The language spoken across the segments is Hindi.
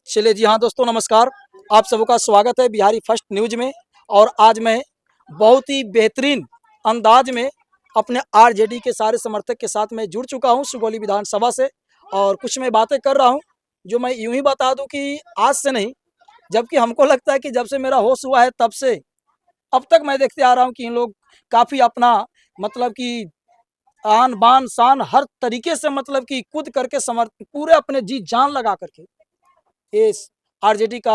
चलिए जी हाँ दोस्तों, नमस्कार। आप सबका स्वागत है बिहारी फर्स्ट न्यूज में। और आज मैं बहुत ही बेहतरीन अंदाज में अपने आरजेडी के सारे समर्थक के साथ मैं जुड़ चुका हूँ सुगौली विधानसभा से। और कुछ मैं बातें कर रहा हूँ जो मैं यूं ही बता दूं कि आज से नहीं, जबकि हमको लगता है कि जब से मेरा होश हुआ है तब से अब तक मैं देखते आ रहा हूँ कि इन लोग काफ़ी अपना मतलब कि आन बान शान हर तरीके से मतलब कि कूद करके पूरे अपने जी जान लगा करके इस आरजेडी का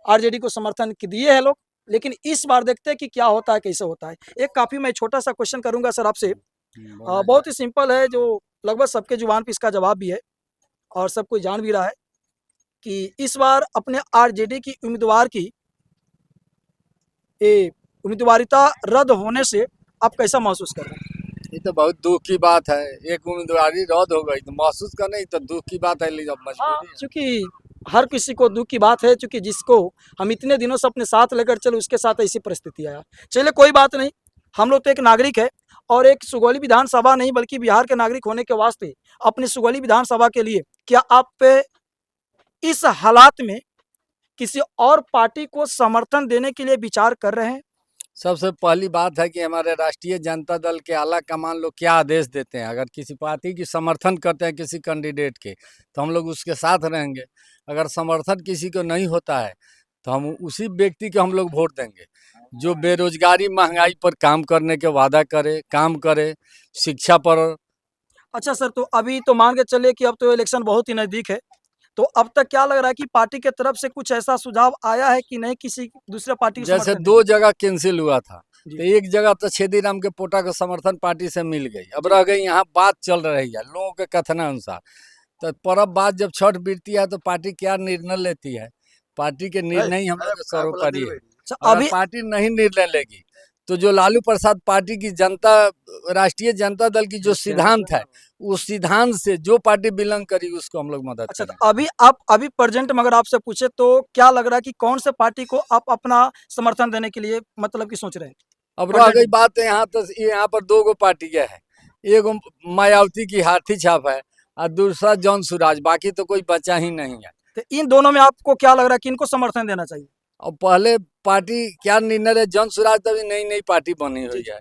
आरजेडी को समर्थन दिए हैं लोग। लेकिन इस बार देखते हैं कि क्या होता है, कैसे होता है। एक काफ़ी मैं छोटा सा क्वेश्चन करूंगा सर आपसे। बहुत ही सिंपल है, जो लगभग सबके जुबान पे इसका जवाब भी है और सब कोई जान भी रहा है कि इस बार अपने आरजेडी की उम्मीदवार की उम्मीदवारिता रद्द होने से आप कैसा महसूस कर रहे हैं? ये तो बहुत दुख की बात है। एक उम्मीदवारी रद्द हो गई तो महसूस करना ही तो दुख की बात है, लेकिन अब हाँ, मजबूरी है। क्योंकि हर किसी को दुख की बात है, क्योंकि जिसको हम इतने दिनों से अपने साथ लेकर चले उसके साथ ऐसी परिस्थिति आया। चलिए कोई बात नहीं, हम लोग तो एक नागरिक है और एक सुगौली विधानसभा नहीं बल्कि बिहार के नागरिक होने के वास्ते अपनी सुगौली विधानसभा के लिए क्या आप पे इस हालात में किसी और पार्टी को समर्थन देने के लिए विचार कर रहे हैं? सबसे पहली बात है कि हमारे राष्ट्रीय जनता दल के आला कमान लोग क्या आदेश देते हैं। अगर किसी पार्टी की समर्थन करते हैं किसी कैंडिडेट के तो हम लोग उसके साथ रहेंगे। अगर समर्थन किसी को नहीं होता है तो हम उसी व्यक्ति को हम लोग वोट देंगे जो बेरोजगारी महंगाई पर काम करने के वादा करे, काम करे, शिक्षा पर। अच्छा सर, तो अभी तो मान के चलिए कि अब तो इलेक्शन बहुत ही नज़दीक है, तो अब तक क्या लग रहा है कि पार्टी के तरफ से कुछ ऐसा सुझाव आया है कि नहीं किसी दूसरे पार्टी को जैसे समर्थन 2 जगह कैंसिल हुआ था देने? तो एक जगह तो छेदीराम के पोटा का समर्थन पार्टी से मिल गई, अब रह गई यहाँ बात चल रही है लोगों के कथनानुसार। तो पर्व बाद जब छठ बीतती है तो पार्टी क्या निर्णय लेती है, पार्टी के निर्णय ही हम लोग के सर्वोपरि है। अच्छा, अगर अभी पार्टी नहीं निर्णय लेगी तो जो लालू प्रसाद पार्टी की जनता राष्ट्रीय जनता दल की जो सिद्धांत है उस सिद्धांत से जो पार्टी बिलोंग करी उसको हम लोग मदद अच्छा, तो करेंगे। अभी प्रेजेंट में अगर आपसे पूछे तो क्या लग रहा है कि कौन से पार्टी को आप अपना समर्थन देने के लिए मतलब कि सोच रहे हैं? अब रह प्रेजेंट गई में बात है यहाँ तो यहाँ पर 2 गो पार्टियां है। एगो मायावती की हाथी छाप है और दूसरा जौन सुराज, बाकी तो कोई बचा ही नहीं है। तो इन दोनों में आपको क्या लग रहा है कि इनको समर्थन देना चाहिए? और पहले पार्टी क्या निर्णय है, जन सुराज तो अभी नई नई पार्टी बनी जी हुई जी है।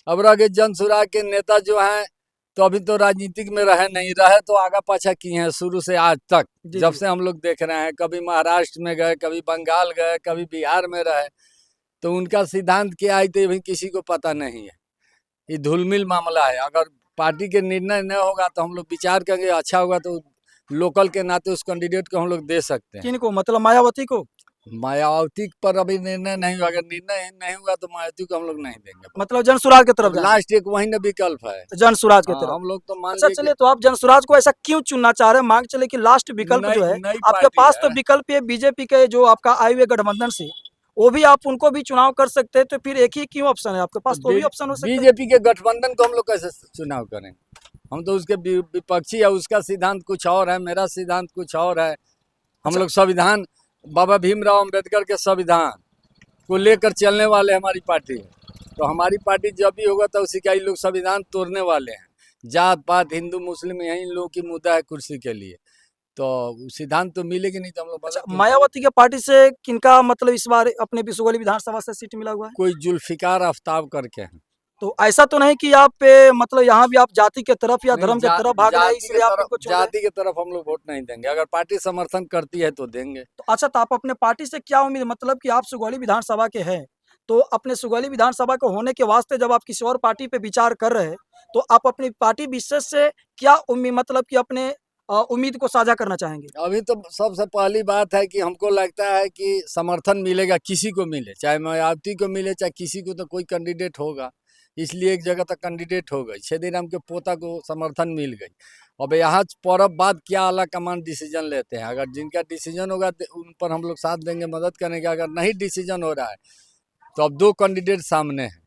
अब रह गए जन सुराज के नेता जो हैं तो अभी तो राजनीतिक में रहे नहीं रहे तो आगा पाछा किए हैं शुरू से आज तक। जी जब जी। से हम लोग देख रहे हैं कभी महाराष्ट्र में गए, कभी बंगाल गए, कभी बिहार में रहे, तो उनका सिद्धांत क्या है तो अभी किसी को पता नहीं है। ये धुलमिल मामला है। अगर पार्टी के निर्णय न होगा तो हम लोग विचार करेंगे, अच्छा होगा तो लोकल के नाते उस कैंडिडेट को हम लोग दे सकते हैं। किन को, मतलब मायावती को? मायावती पर अभी निर्णय नहीं हुआ, अगर निर्णय नहीं हुआ तो मायावती को हम लोग नहीं देंगे वोट। मतलब जनसुराज की तरफ अब जाएंगे? लास्ट एक वही ना विकल्प है। जनसुराज की हाँ, तरफ। हम लोग तो मान अच्छा लिए कि चलिए, तो आप जनसुराज को ऐसा क्यों चुनना चाह रहे हैं? मान के चले कि लास्ट विकल्प नई जो है नई आपके पार्टी पास, तो है। विकल्प ये बीजेपी के जो आपका आए हुए गठबंधन से, वो भी आप उनको भी चुनाव कर सकते हैं, तो फिर एक ही क्यों ऑप्शन है आपके तो पास? तो भी ऑप्शन हो सकता है। बीजेपी के गठबंधन को हम लोग कैसे चुनाव करेंगे? हम तो उसके विपक्षी है। उसका सिद्धांत कुछ और है, मेरा सिद्धांत कुछ और है। हम अच्छा। लोग संविधान, बाबा भीमराव अंबेडकर के संविधान को लेकर चलने वाले हमारी पार्टी है। तो हमारी पार्टी जब भी होगा तो उसी का ही लोग संविधान तोड़ने वाले हैं। जात पात हिंदू मुस्लिम यही लोगों की मुद्दा है कुर्सी के लिए, तो सिद्धांत तो मिलेगी नहीं तो हम लोग अच्छा, बदल देंगे। मायावती के पार्टी से किनका मतलब इस बार अपने सुगौली विधानसभा से सीट मिला हुआ है? कोई जुल्फिकार आफ्ताब करके हैं। तो ऐसा तो नहीं कि आप मतलब यहाँ भी आप जाति के तरफ या नहीं, धर्म के तरफ भाग रहे हैं इसलिए आप इनको चुन रहे हैं? जाति की तरफ हम लोग वोट नहीं देंगे। अगर पार्टी समर्थन करती है तो देंगे। तो अच्छा, तो आप अपने पार्टी से क्या उम्मीद, मतलब कि आप सुगौली विधानसभा के हैं, तो अपने सुगौली विधानसभा के होने के वास्ते जब आप किसी और पार्टी पे विचार कर रहे हैं, तो आप अपनी पार्टी विशेष से क्या उम्मीद, मतलब कि अपने उम्मीद को साझा करना चाहेंगे? अभी तो सबसे पहली बात है कि हमको लगता है कि समर्थन मिलेगा, किसी को मिले, चाहे मायावती को मिले चाहे किसी को, तो कोई कैंडिडेट होगा। इसलिए एक जगह तक कैंडिडेट हो गई, छेदीराम के पोता को समर्थन मिल गई। अब यहाँ पर्व बाद क्या आला कमान डिसीजन लेते हैं, अगर जिनका डिसीजन होगा उन पर हम लोग साथ देंगे, मदद करेंगे। अगर नहीं डिसीजन हो रहा है तो अब 2 कैंडिडेट सामने हैं,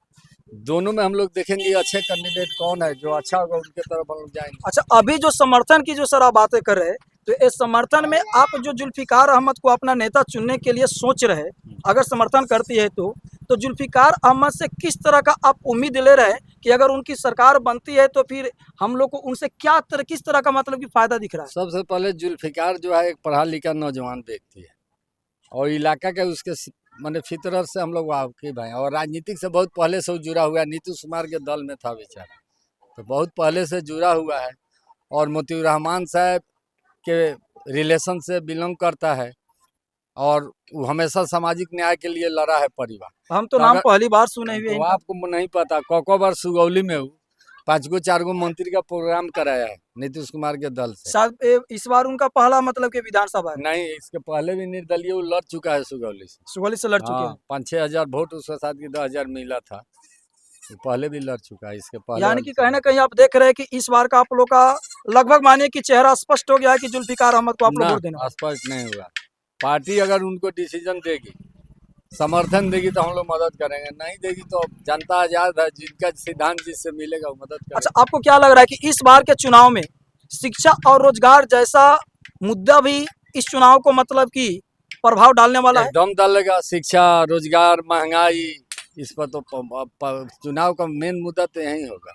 दोनों में हम लोग देखेंगे अच्छे कैंडिडेट कौन है, जो अच्छा होगा उनके तरफ हम लोग जाएंगे। अच्छा, अभी जो समर्थन की जो सर आप बातें कर रहे हैं, तो इस समर्थन में आप जो जुल्फिकार अहमद को अपना नेता चुनने के लिए सोच रहे हैं, अगर समर्थन करती है तो तो जुल्फिकार अहमद से किस तरह का आप उम्मीद ले रहे हैं कि अगर उनकी सरकार बनती है तो फिर हम लोग को उनसे किस तरह का मतलब कि फायदा दिख रहा है? सबसे पहले जुल्फिकार जो है एक पढ़ा लिखा नौजवान व्यक्ति है और इलाका के उसके माने फितरत से हम लोग वाकिफ हैं और राजनीतिक से बहुत पहले से वो जुड़ा हुआ है। नीतीश कुमार के दल में था बेचारा, तो बहुत पहले से जुड़ा हुआ है और मोतीउर रहमान साहब के रिलेशन से बिलोंग करता है और वो हमेशा सामाजिक न्याय के लिए लड़ा है परिवार। हम तो तो नाम अगर पहली बार सुने हुए हैं तो इनका। आपको नहीं पता कोको बार सुगौली में हूँ 5 4 मंत्री का प्रोग्राम कराया है नीतीश कुमार के दल से। शायद इस बार उनका पहला मतलब कि विधानसभा है, नहीं, इसके पहले भी निर्दलीय वो लड़ चुका है सुगौली से। सुगौली से लड़ चुके हाँ, हैं। 5-6 हजार वोट उसके साथ की 10 हजार मिला था। वो पहले भी लड़ चुका है इसके पहले यानी वाले कि कहीं ना चुनाव। कहीं आप देख रहे हैं कि इस बार का आप लोग का लगभग मानिए कि चेहरा स्पष्ट हो गया है कि जुल्फिकार अहमद को आप लोग ना वोट देने वाले स्पष्ट नहीं हुआ। पार्टी अगर उनको डिसीजन देगी, समर्थन देगी तो हम लोग मदद करेंगे, नहीं देगी तो जनता आजाद है, जिनका सिद्धांत जिससे मिलेगा वो मदद हैं। अच्छा, करेगा। आपको क्या लग रहा है कि इस बार के चुनाव में शिक्षा और रोजगार जैसा मुद्दा भी इस चुनाव को मतलब कि प्रभाव डालने वाला है? एकदम डालेगा। शिक्षा, रोजगार, महंगाई, इस पर तो चुनाव का मेन मुद्दा तो यही होगा।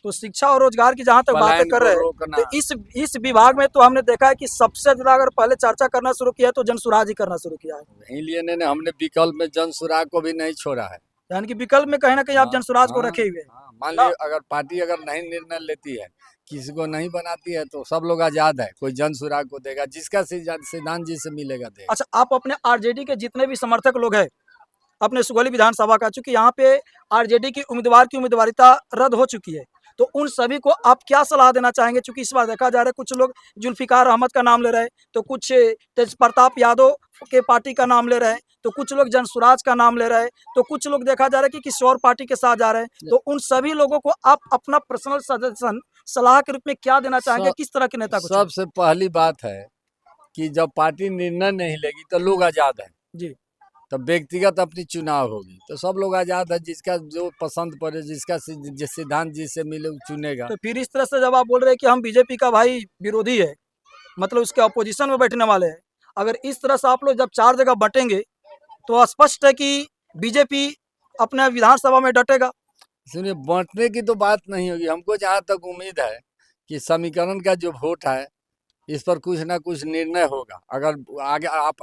तो शिक्षा और रोजगार की जहां तक बातें पलायन कर को रहे हैं, रोकना। तो इस विभाग में तो हमने देखा है कि सबसे ज्यादा अगर पहले चर्चा करना शुरू किया तो जनसुराज ही करना शुरू किया है। वही लिए ने हमने विकल्प में जन सुराग को भी नहीं छोड़ा है। यानी कि विकल्प में कहीं ना कहीं आप जनसुराज को रखे हुए हैं मान ना? लीजिए अगर पार्टी अगर नहीं निर्णय लेती है, किसी को नहीं बनाती है, तो सब लोग आजाद है, कोई जन सुराग को देगा, जिसका सिद्धांत जिससे मिलेगा देगा। अच्छा, आप अपने आरजेडी के जितने भी समर्थक लोग हैं अपने सुगौली विधानसभा का, चूंकि यहाँ पे आरजेडी की उम्मीदवार की उम्मीदवारिता रद्द हो चुकी है, तो उन सभी को आप क्या सलाह देना चाहेंगे? चूंकि इस बार देखा जा रहा है कुछ लोग जुल्फिकार अहमद का नाम ले रहे हैं, तो कुछ तेज प्रताप यादव के पार्टी का नाम ले रहे हैं, तो कुछ लोग जनसुराज का नाम ले रहे हैं, तो कुछ लोग देखा जा रहा है कि किसी और पार्टी के साथ जा रहे हैं। तो उन सभी लोगों को आप अपना पर्सनल सजेशन सलाह के रूप में क्या देना चाहेंगे? सब किस तरह के नेता को चुनें? सबसे पहली बात है कि जब पार्टी निर्णय नहीं लेगी तो लोग आजाद है, जी, तब व्यक्तिगत अपनी चुनाव होगी, तो सब लोग आजाद है, जिसका जो पसंद पड़े, जिसका जिस सिद्धांत जिससे मिले वो चुनेगा। तो फिर इस तरह से जब आप बोल रहे हैं कि हम बीजेपी का भाई विरोधी है, मतलब उसके अपोजिशन में बैठने वाले हैं, अगर इस तरह से आप लोग जब 4 जगह बटेंगे तो स्पष्ट है कि बीजेपी अपने विधानसभा में डटेगा। सुनिए, बांटने की तो बात नहीं होगी। हमको जहाँ तक उम्मीद है कि समीकरण का जो वोट है, इस पर कुछ ना कुछ निर्णय होगा। अगर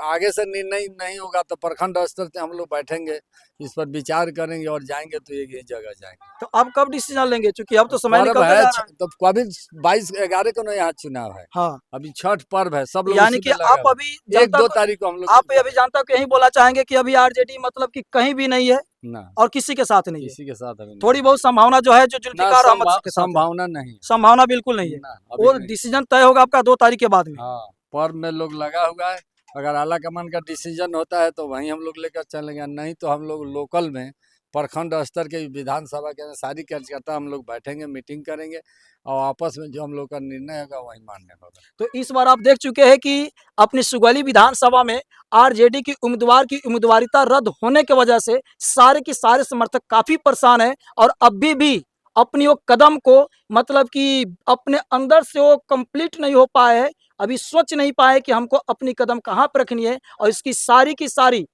आगे से निर्णय नहीं होगा तो प्रखंड स्तर से हम लोग बैठेंगे, इस पर विचार करेंगे और जाएंगे तो एक ही जगह जाएंगे। तो अब कब डिसीजन लेंगे? क्योंकि अब तो समय पर्व निकलता है जा रहा है। तो अभी 22/11 को ना यहाँ चुनाव है, हाँ, अभी छठ पर्व है, सब लोग यानी उसी कि में लगा आप हुआ अभी है। जनता 1-2 को तारीख को हम लोग आप अभी जनता को यही बोलना चाहेंगे कि अभी आरजेडी मतलब कि कहीं भी नहीं है ना और किसी के साथ नहीं है। किसी के साथ अभी नहीं। थोड़ी बहुत संभावना जो है जो ना जुल्फिकार अहमद के साथ है। संभावना नहीं है। संभावना बिल्कुल नहीं है। ना अभी वो नहीं। डिसीजन तय होगा आपका 2 तारीख के बाद में। हाँ, पर्व में लोग लगा हुआ है। अगर आला कमान का डिसीजन होता है तो वहीं हम लोग लेकर चलेंगे, नहीं तो हम लोग लोकल में प्रखंड स्तर के विधानसभा के सारी कार्यकर्ता हम लोग बैठेंगे, मीटिंग करेंगे और आपस में जो हम लोग का निर्णय होगा वही मान्य होगा। तो इस बार आप देख चुके हैं कि अपनी सुगौली विधानसभा में आरजेडी की उम्मीदवारिता रद्द होने की वजह से सारे के सारे समर्थक काफी परेशान हैं और अभी भी अपनी वो कदम को मतलब कि अपने अंदर से वो कंप्लीट नहीं हो पाए है, अभी सोच नहीं पाए कि हमको अपनी कदम कहाँ पर रखनी है और इसकी सारी की सारी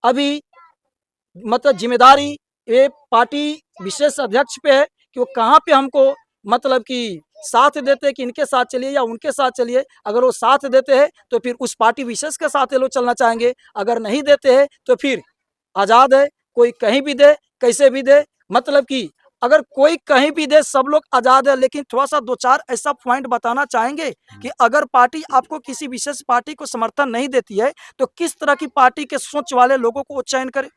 अभी मतलब जिम्मेदारी ये पार्टी विशेष अध्यक्ष पे है कि वो कहाँ पे हमको मतलब कि साथ देते हैं कि इनके साथ चलिए या उनके साथ चलिए। अगर वो साथ देते हैं तो फिर उस पार्टी विशेष के साथ ये लोग चलना चाहेंगे, अगर नहीं देते हैं तो फिर आज़ाद है, कोई कहीं भी दे कैसे भी दे। मतलब कि अगर कोई कहीं भी दे सब लोग आज़ाद है, लेकिन थोड़ा सा 2-4 ऐसा पॉइंट बताना चाहेंगे कि अगर पार्टी आपको किसी विशेष पार्टी को समर्थन नहीं देती है तो किस तरह की पार्टी के सोच वाले लोगों को वो चयन करे?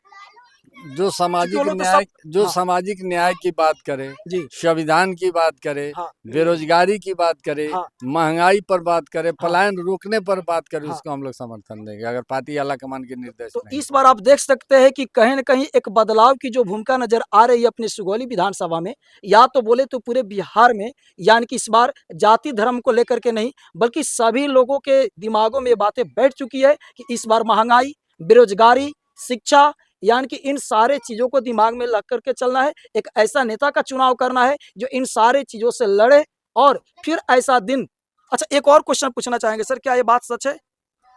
जो क्योंकि वो लोग तो सब हाँ, सामाजिक न्याय की बात करे, जी, संविधान की बात करे, हाँ, बेरोजगारी की बात करे, हाँ, महंगाई पर बात करे, हाँ, पलायन रोकने पर बात करे, हाँ। उसको हम लोग समर्थन देंगे अगर पार्टी आला कमान के निर्देश तो नहीं। इस बार आप देख सकते हैं कि कहीं न कहीं एक बदलाव की जो भूमिका नज़र आ रही है अपनी सुगौली विधानसभा में, या तो बोले तो पूरे बिहार में, यानी कि इस बार जाति धर्म को लेकर के नहीं, बल्कि सभी लोगों के दिमागों में ये बातें बैठ चुकी है कि इस बार महँगाई, बेरोज़गारी, शिक्षा, यानी कि इन सारे चीज़ों को दिमाग में रख कर के चलना है। एक ऐसा नेता का चुनाव करना है जो इन सारे चीज़ों से लड़े और फिर ऐसा दिन। अच्छा, एक और क्वेश्चन पूछना चाहेंगे सर, क्या ये बात सच है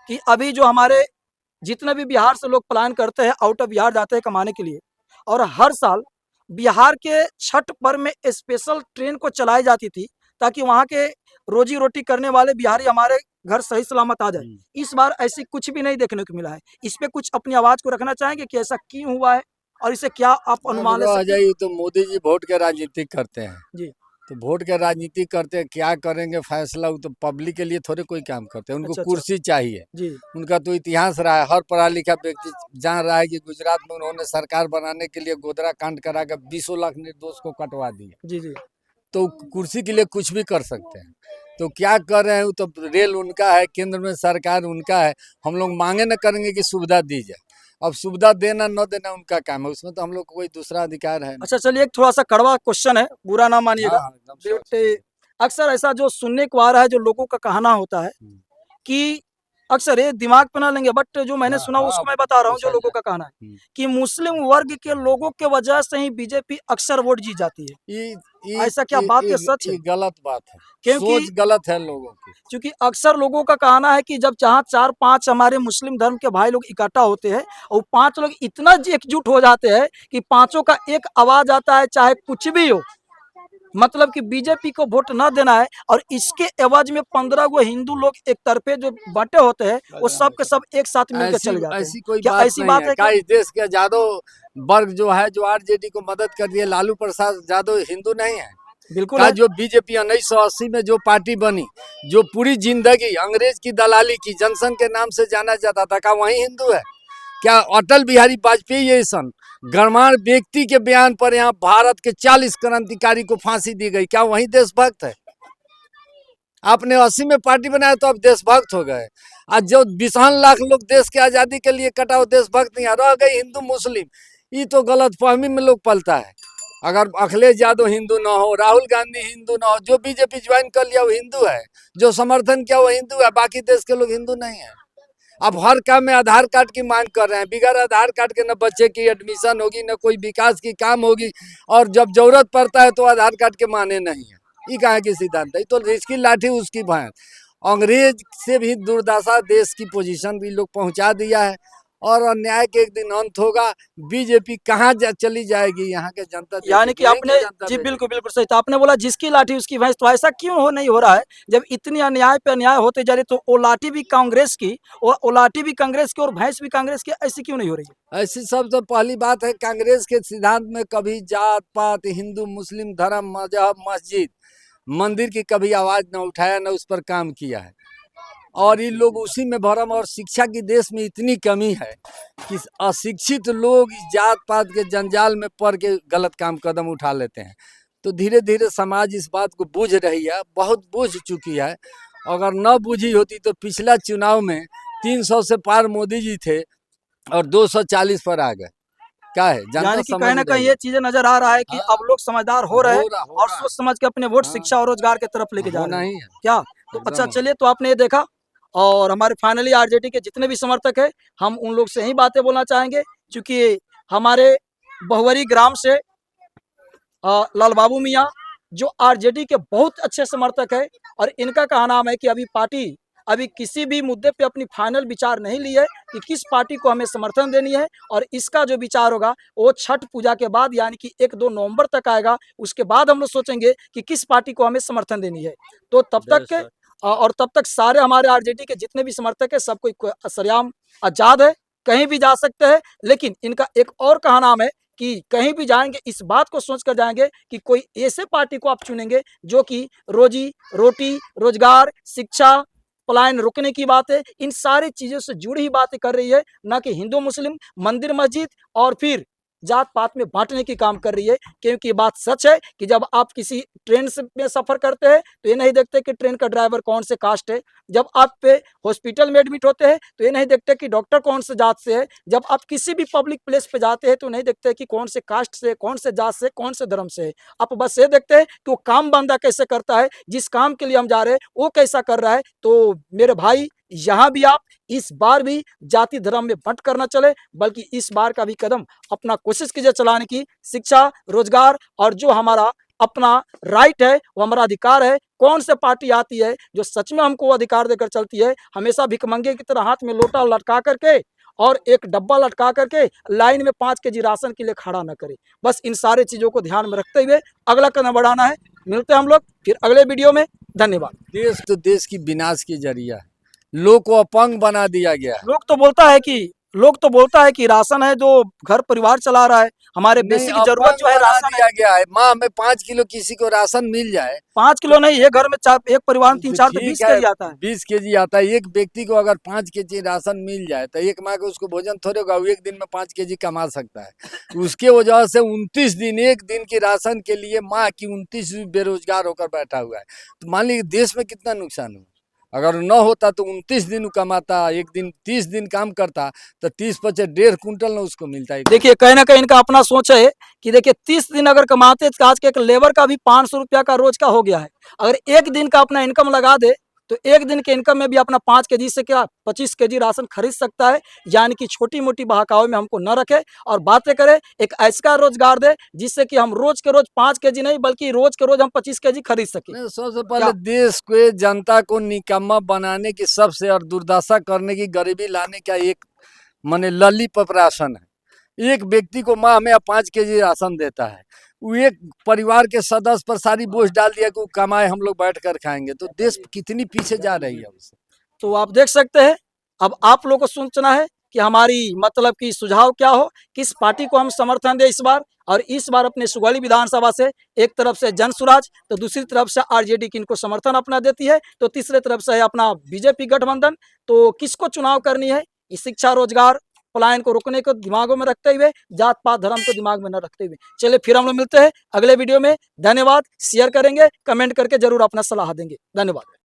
कि अभी जो हमारे जितने भी बिहार से लोग पलायन करते हैं, आउट ऑफ बिहार जाते हैं कमाने के लिए, और हर साल बिहार के छठ पर्व में स्पेशल ट्रेन को चलाई जाती थी ताकि वहाँ के रोजी रोटी करने वाले बिहारी हमारे घर सही सलामत आ जाए। इस बार ऐसी कुछ भी नहीं देखने को मिला है। इस पे कुछ अपनी आवाज को रखना चाहेंगे कि ऐसा क्यों हुआ है और इसे क्या आप अनुमान ले आ सकते हैं? जाइए तो मोदी जी वोट के राजनीति करते हैं। जी। तो वोट के राजनीति करते हैं, क्या करेंगे फैसला, वो तो पब्लिक के लिए थोड़े कोई काम करते हैं। उनको अच्छा, अच्छा। कुर्सी चाहिए। जी। उनका तो इतिहास रहा है, हर पढ़ा लिखा व्यक्ति जान रहा है कि गुजरात में उन्होंने सरकार बनाने के लिए गोदरा कांड करा कर 20 लाख निर्दोष को कटवा दिया। जी, जी। तो कुर्सी के लिए कुछ भी कर सकते हैं। तो क्या कर रहे हैं, वो तो रेल उनका है, केंद्र में सरकार उनका है। हम लोग मांगे न करेंगे कि सुविधा दी जाए। अब सुविधा देना न देना उनका काम है, उसमें तो हम लोग को कोई दूसरा अधिकार है नहीं। अच्छा, चलिए एक थोड़ा-सा कड़वा क्वेश्चन है, बुरा ना मानिएगा। हाँ, एकदम श्योर। बट अक्सर ऐसा जो सुनने को आ रहा है, जो लोगों का कहना होता है कि अक्सर ये दिमाग पे ना लेंगे, बट जो मैंने हाँ, सुना हाँ, उसको मैं बता रहा हूँ, जो पूछा लोगों जाए। का कहना है कि मुस्लिम वर्ग के लोगों के वजह से ही बीजेपी अक्सर वोट जीत जाती है। ऐसा क्या बात ये सच है? ये गलत बात है। क्योंकि सोच गलत है लोगों की। क्योंकि अक्सर लोगों का कहना है कि जब जहाँ 4-5 हमारे मुस्लिम धर्म के भाई लोग इकट्ठा होते हैं और 5 लोग इतना एकजुट हो जाते हैं कि पाँचों का एक आवाज आता है, चाहे कुछ भी हो, मतलब कि बीजेपी को वोट न देना है, और इसके एवज में 15 गो हिंदू लोग एक तरफे जो बटे होते हैं वो सब के सब एक साथ मिलकर ऐसी चले जाते हैं। ऐसी कोई क्या बात ऐसी नहीं बात है। है क्या क्या? इस देश के यादव वर्ग जो है, जो आरजेडी को मदद कर रही है, लालू प्रसाद यादव हिंदू नहीं है? बिल्कुल का है। जो बीजेपी 1980 में जो पार्टी बनी, जो पूरी जिंदगी अंग्रेज की दलाली की, जनसंघ के नाम से जाना जाता था, क्या वही हिंदू है? क्या अटल बिहारी वाजपेयी जैसन गणमान्य व्यक्ति के बयान पर यहाँ भारत के 40 क्रांतिकारी को फांसी दी गई, क्या वही देशभक्त है? आपने 80 में पार्टी बनाया तो आप देशभक्त हो गए। आज जो 20 लाख लोग देश के आजादी के लिए कटा, वो देशभक्त नहीं है, रह गए हिंदू मुस्लिम। ये तो गलत फहमी में लोग पलता है। अगर अखिलेश यादव हिंदू ना हो, राहुल गांधी हिंदू ना हो, जो बीजेपी ज्वाइन कर लिया वो हिंदू है, जो समर्थन किया वो हिंदू है, बाकी देश के लोग हिंदू नहीं है। अब हर काम में आधार कार्ड की मांग कर रहे हैं। बिगैर आधार कार्ड के न बच्चे की एडमिशन होगी, न कोई विकास की काम होगी, और जब जरूरत पड़ता है तो आधार कार्ड के माने नहीं है। ये कहाँ की सिद्धांत है? तो इसकी लाठी उसकी भैंस। अंग्रेज से भी दुर्दशा देश की पोजीशन भी लोग पहुंचा दिया है, और अन्याय के एक दिन अंत होगा। बीजेपी कहाँ चली जाएगी, यहाँ के जनता यानी कि देखेगी, यहीं आपने की जनता जी देखेगी। बिल्कुल, बिल्कुल सही। तो आपने बोला जिसकी लाठी उसकी भैंस, तो ऐसा क्यों हो नहीं हो रहा है? जब इतनी अन्याय पे अन्याय होते जा रही, तो वो लाठी भी कांग्रेस की और वो लाठी भी कांग्रेस की और भैंस भी कांग्रेस की, ऐसी क्यों नहीं हो रही है? ऐसी सबसे पहली बात है, कांग्रेस के सिद्धांत में कभी जात पात, हिंदू मुस्लिम धर्म, मजहब, मस्जिद, मंदिर की कभी आवाज न उठाया, न उस पर काम किया है। और ये लोग उसी में भरम, और शिक्षा की देश में इतनी कमी है कि अशिक्षित लोग इस जात पात के जंजाल में पड़ के गलत काम कदम उठा लेते हैं। तो धीरे धीरे समाज इस बात को बूझ रही है, बहुत बूझ चुकी है। अगर न बूझी होती तो पिछला चुनाव में 300 से पार मोदी जी थे और 240 पर आ गए। क्या है, जनता यानी कि समझ कहीं ना कहीं रही ये है। चीजें नजर आ रहा है कि हाँ, अब लोग समझदार हो रहे हैं हो और रहा सोच समझ के अपने वोट हाँ, शिक्षा और रोजगार की तरफ लेके जा होना रहे ही हैं। है, क्या? तो अच्छा, एकदम। चलिए, तो आपने ये देखा, और हमारे फाइनली आरजेडी के जितने भी समर्थक हैं, हम उन लोग से ही बातें बोलना चाहेंगे, क्योंकि हमारे बहुवरी ग्राम से लाल बाबू मियाँ, जो आरजेडी के बहुत अच्छे समर्थक है, और इनका कहना है कि अभी पार्टी अभी किसी भी मुद्दे पे अपनी फाइनल विचार नहीं ली है कि किस पार्टी को हमें समर्थन देनी है, और इसका जो विचार होगा वो छठ पूजा के बाद, यानी कि 1-2 नवंबर तक आएगा। उसके बाद हम लोग सोचेंगे कि किस पार्टी को हमें समर्थन देनी है। तो तब तक और तब तक सारे हमारे आरजेडी के जितने भी समर्थक है, सब कोई सरेआम आजाद है, कहीं भी जा सकते हैं। लेकिन इनका एक और कहना है कि कहीं भी जाएंगे इस बात को सोच कर जाएंगे कि कोई ऐसे पार्टी को आप चुनेंगे जो कि रोजी रोटी, रोजगार, शिक्षा, पलायन रुकने की बात है, इन सारी चीजों से जुड़ी ही बातें कर रही है, ना कि हिंदू मुस्लिम, मंदिर मस्जिद और फिर जात पात में बांटने की काम कर रही है। क्योंकि ये बात सच है कि जब आप किसी ट्रेन से में सफर करते हैं तो ये नहीं देखते कि ट्रेन का ड्राइवर कौन से कास्ट है। जब आप पे हॉस्पिटल में एडमिट होते हैं तो ये नहीं देखते कि डॉक्टर कौन से जात से है। जब आप किसी भी पब्लिक प्लेस पे जाते हैं तो नहीं देखते कि कौन से कास्ट से, कौन से जात से, कौन से धर्म से है। आप बस ये देखते हैं कि वो काम बंदा कैसे करता है, जिस काम के लिए हम जा रहे हैं वो कैसा कर रहा है। तो मेरे भाई, यहाँ भी आप इस बार भी जाति धर्म में बंट करना चले, बल्कि इस बार का भी कदम अपना कोशिश कीजिए चलाने की। शिक्षा, रोजगार और जो हमारा अपना राइट है, वो हमारा अधिकार है। कौन से पार्टी आती है जो सच में हमको अधिकार देकर चलती है, हमेशा भिखमंगे की तरह हाथ में लोटा लटका करके और एक डब्बा लटका करके लाइन में 5 केजी राशन के लिए खड़ा न करे। बस इन सारे चीज़ों को ध्यान में रखते हुए अगला कदम बढ़ाना है। मिलते हैं हम लोग फिर अगले वीडियो में। धन्यवाद। देश तो देश की विनाश की जरिया है, लोग को अपंग बना दिया गया है। लोग तो बोलता है कि राशन है जो घर परिवार चला रहा है, हमारे नहीं, बेसिक जरूरत अपंग जो है बना राशन है। दिया गया है। माह में 5 किलो किसी को राशन मिल जाए 5 किलो नहीं, एक घर में एक परिवार में 3-4 तो 20 ठीक है, केजी आता है। 20 केजी आता है। एक व्यक्ति को अगर 5 केजी राशन मिल जाए तो एक माह को उसको भोजन थोड़े होगा, वो एक दिन में 5 केजी कमा सकता है। उसके वजह से 29 दिन, एक दिन की राशन के लिए माह की 29 बेरोजगार होकर बैठा हुआ है। तो मान लीजिए देश में कितना नुकसान हुआ। अगर न होता तो 29 दिन वो कमाता, एक दिन 30 दिन काम करता तो 30-25 1.5 कुंटल न उसको मिलता है। देखिए कहीं ना कहीं इनका अपना सोच है कि देखिए 30 दिन अगर कमाते तो आज के एक लेबर का भी 500 रुपया का रोज का हो गया है। अगर एक दिन का अपना इनकम लगा दे तो एक दिन के इनकम में भी अपना 5 केजी से क्या 25 केजी राशन खरीद सकता है। यानी कि छोटी मोटी बहकावे में हमको न रखे और बातें करें, एक ऐसा रोजगार दे जिससे कि हम रोज के रोज 5 केजी नहीं बल्कि रोज के रोज हम 25 केजी खरीद सके। नहीं, सबसे पहले देश को, जनता को निकम्मा बनाने की सबसे और दुर्दशा करने की, गरीबी लाने का एक माने लॉलीपॉप राशन है। एक व्यक्ति को माह में 5 केजी राशन देता है। वो एक परिवार के सदस्य पर सारी बोझ डाल दिया कि वो कमाए, हम लोग बैठ कर खाएंगे। तो देश कितनी पीछे जा रही है उससे। तो आप देख सकते हैं। अब आप लोगों को सोचना है कि हमारी मतलब कि सुझाव क्या हो, किस पार्टी को हम समर्थन दें इस बार। और इस बार अपने सुगौली विधानसभा से एक तरफ से जन स्वराज तो दूसरी तरफ से आरजेडी की इनको समर्थन अपना देती है, तो तीसरे तरफ से है अपना बीजेपी गठबंधन। तो किसको चुनाव करनी है, इस शिक्षा रोजगार पलायन को रोकने को दिमागों में रखते हुए, जात पात धर्म को दिमाग में न रखते हुए। चलिए फिर हम लोग मिलते हैं अगले वीडियो में। धन्यवाद। शेयर करेंगे, कमेंट करके जरूर अपना सलाह देंगे। धन्यवाद।